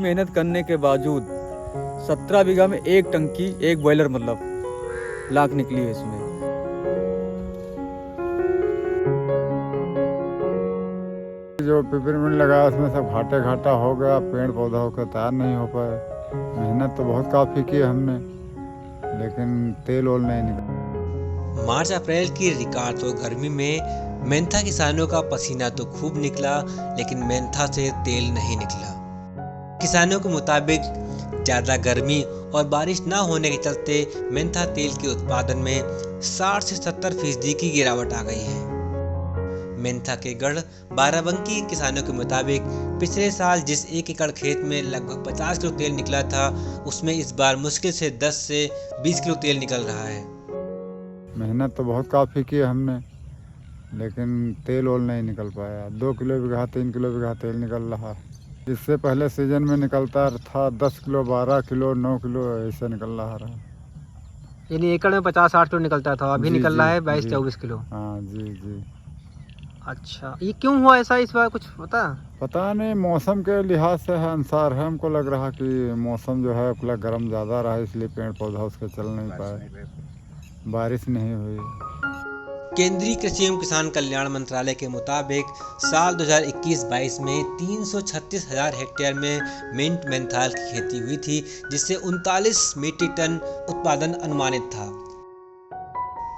मेहनत करने के बावजूद 17 बीघा में एक टंकी, एक बॉयलर मतलब लाख निकली है इसमें। जो पिपरमिंट लगाया उसमें सब घाटा हो गया, पेड़ पौधा होकर तैयार नहीं हो पाए। मेहनत तो बहुत काफ़ी की हमने, लेकिन तेल ओल नहीं निकला। मार्च अप्रैल की रिकॉर्ड तो गर्मी में मेंथा किसानों का पसीना तो खूब निकला, लेकिन मेंथा से तेल नहीं निकला। किसानों के मुताबिक ज़्यादा गर्मी और बारिश न होने के चलते मेंथा तेल के उत्पादन में 60 से 70% की गिरावट आ गई है। मेंथा के गढ़ बाराबंकी किसानों के मुताबिक पिछले साल जिस 1 एकड़ खेत में लगभग 50 किलो तेल निकला था, उसमें इस बार मुश्किल से 10 से 20 किलो तेल निकल रहा है। मेहनत तो बहुत काफ़ी की हमने, लेकिन तेल ओल नहीं निकल पाया। 2 किलो बीघा 3 किलो बीघा तेल निकल रहा है। इससे पहले सीजन में निकलता था 10 किलो 12 किलो 9 किलो ऐसे निकल रहा। यानी एकड़ में 50-60 किलो निकलता था, अभी निकल रहा है 22-24 किलो। हाँ जी। अच्छा, ये क्यों हुआ ऐसा इस बार, कुछ पता नहीं, मौसम के लिहाज से है अनुसार है। हमको लग रहा कि मौसम जो है खुला गर्म ज़्यादा रहा, इसलिए पेड़ पौधा उसके चल नहीं पाए, बारिश नहीं हुई। केंद्रीय कृषि एवं किसान कल्याण मंत्रालय के मुताबिक साल 2021-22 में 336,000 हेक्टेयर में मिंट मेंथाल की खेती हुई थी, जिससे 39 मीट्रिक टन उत्पादन अनुमानित था।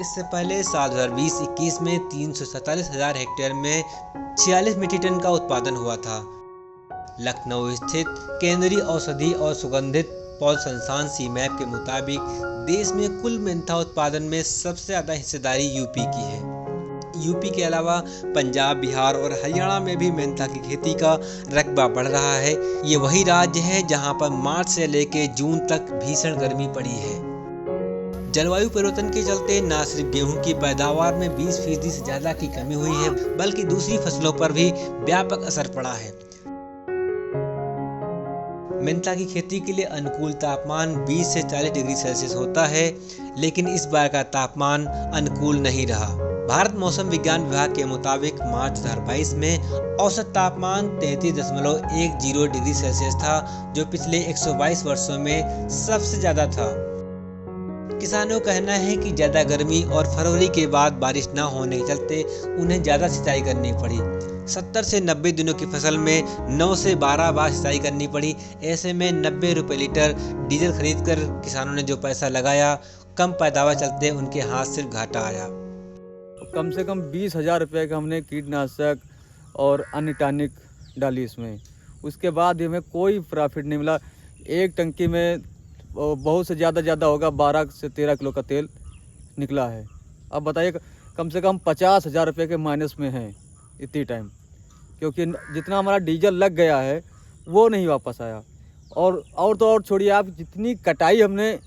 इससे पहले साल 2020-21 में 347,000 हेक्टेयर में 46 मीट्रिक टन का उत्पादन हुआ था। लखनऊ स्थित केंद्रीय औषधि और सुगंधित पौध संस्थान सीमैप के मुताबिक देश में कुल मेंथा उत्पादन में सबसे ज़्यादा हिस्सेदारी यूपी की है। यूपी के अलावा पंजाब, बिहार और हरियाणा में भी मेंथा की खेती का रकबा बढ़ रहा है। ये वही राज्य है जहां पर मार्च से लेकर जून तक भीषण गर्मी पड़ी है। जलवायु परिवर्तन के चलते न सिर्फ गेहूं की पैदावार में 20% से ज़्यादा की कमी हुई है, बल्कि दूसरी फसलों पर भी व्यापक असर पड़ा है। मेंथा की खेती के लिए अनुकूल तापमान 20 से 40 डिग्री सेल्सियस होता है, लेकिन इस बार का तापमान अनुकूल नहीं रहा। भारत मौसम विज्ञान विभाग के मुताबिक मार्च 2022 में औसत तापमान 33.10 डिग्री सेल्सियस था, जो पिछले 122 वर्षों में सबसे ज़्यादा था। किसानों का कहना है कि ज़्यादा गर्मी और फरवरी के बाद बारिश न होने के चलते उन्हें ज़्यादा सिंचाई करनी पड़ी। 70 से 90 दिनों की फसल में 9 से 12 बार सिंचाई करनी पड़ी। ऐसे में 90 रुपये लीटर डीजल खरीदकर किसानों ने जो पैसा लगाया, कम पैदावार चलते उनके हाथ सिर्फ घाटा आया। कम से कम 20,000 रुपये का हमने कीटनाशक और अन्य टॉनिक डाली इसमें, उसके बाद हमें कोई प्रॉफिट नहीं मिला। एक टंकी में बहुत से ज़्यादा होगा 12 से 13 किलो का तेल निकला है। अब बताइए, कम से कम 50,000 रुपये के माइनस में है इतनी टाइम, क्योंकि जितना हमारा डीजल लग गया है वो नहीं वापस आया। और छोड़िए आप, जितनी कटाई हमने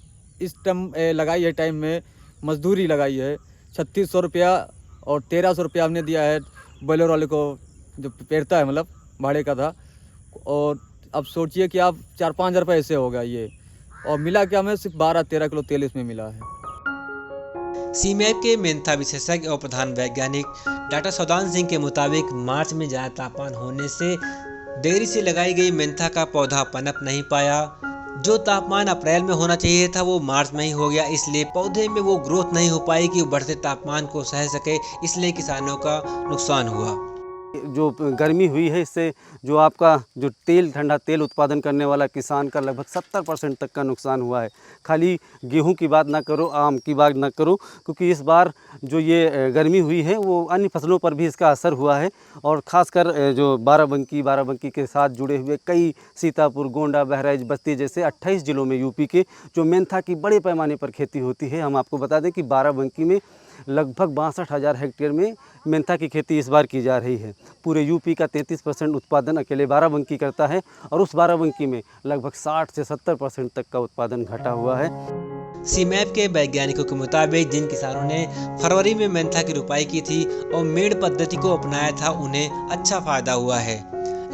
इस टाइम लगाई है, टाइम में मजदूरी लगाई है 3600 रुपया और 1300 रुपया हमने दिया है बॉयलर वाले को, जो पेरता है मतलब भाड़े का था। और अब सोचिए कि आप 4-5 हज़ार रुपये ऐसे हो गया ये, और मिला कि हमें सिर्फ 12-13 किलो तेल इसमें मिला है। सीमैप के मेंथा विशेषज्ञ और प्रधान वैज्ञानिक डॉक्टर सौदान सिंह के मुताबिक मार्च में ज़्यादा तापमान होने से देरी से लगाई गई मेंथा का पौधा पनप नहीं पाया। जो तापमान अप्रैल में होना चाहिए था वो मार्च में ही हो गया, इसलिए पौधे में वो ग्रोथ नहीं हो पाई कि वो बढ़ते तापमान को सह सके, इसलिए किसानों का नुकसान हुआ। जो गर्मी हुई है, इससे जो आपका जो ठंडा तेल उत्पादन करने वाला किसान का लगभग 70% तक का नुकसान हुआ है। खाली गेहूं की बात ना करो, आम की बात ना करो, क्योंकि इस बार जो ये गर्मी हुई है वो अन्य फसलों पर भी इसका असर हुआ है। और ख़ासकर जो बाराबंकी के साथ जुड़े हुए कई सीतापुर, गोंडा, बहराइच, बस्ती जैसे 28 ज़िलों में यूपी के जो मेंथा की बड़े पैमाने पर खेती होती है। हम आपको बता दें कि बाराबंकी में लगभग 62,000 हेक्टेयर में मेंथा की खेती इस बार की जा रही है। पूरे यूपी का 33% उत्पादन अकेले बाराबंकी करता है, और उस बाराबंकी में लगभग 60 से 70% तक का उत्पादन घटा हुआ है। सीमैप के वैज्ञानिकों के मुताबिक जिन किसानों ने फरवरी में मेंथा की रुपाई की थी और मेड़ पद्धति को अपनाया था, उन्हें अच्छा फायदा हुआ है।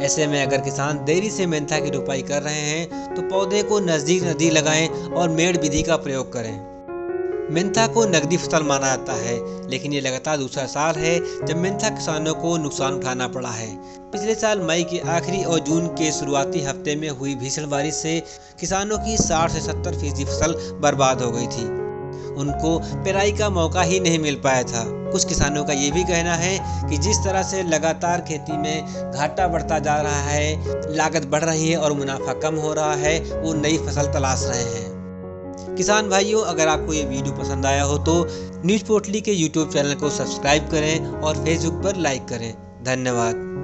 ऐसे में अगर किसान देरी से मेंथा की रुपाई कर रहे हैं तो पौधे को नज़दीक लगाएं और मेड़ विधि का प्रयोग करें। मेंथा को नकदी फसल माना जाता है, लेकिन ये लगातार दूसरा साल है जब मेंथा किसानों को नुकसान उठाना पड़ा है। पिछले साल मई के आखिरी और जून के शुरुआती हफ्ते में हुई भीषण बारिश से किसानों की 60 से 70% फसल बर्बाद हो गई थी। उनको पेराई का मौका ही नहीं मिल पाया था। कुछ किसानों का ये भी कहना है कि जिस तरह से लगातार खेती में घाटा बढ़ता जा रहा है, लागत बढ़ रही है और मुनाफा कम हो रहा है, वो नई फसल तलाश रहे हैं। किसान भाइयों, अगर आपको ये वीडियो पसंद आया हो तो न्यूज़ पोटली के यूट्यूब चैनल को सब्सक्राइब करें और फेसबुक पर लाइक करें। धन्यवाद।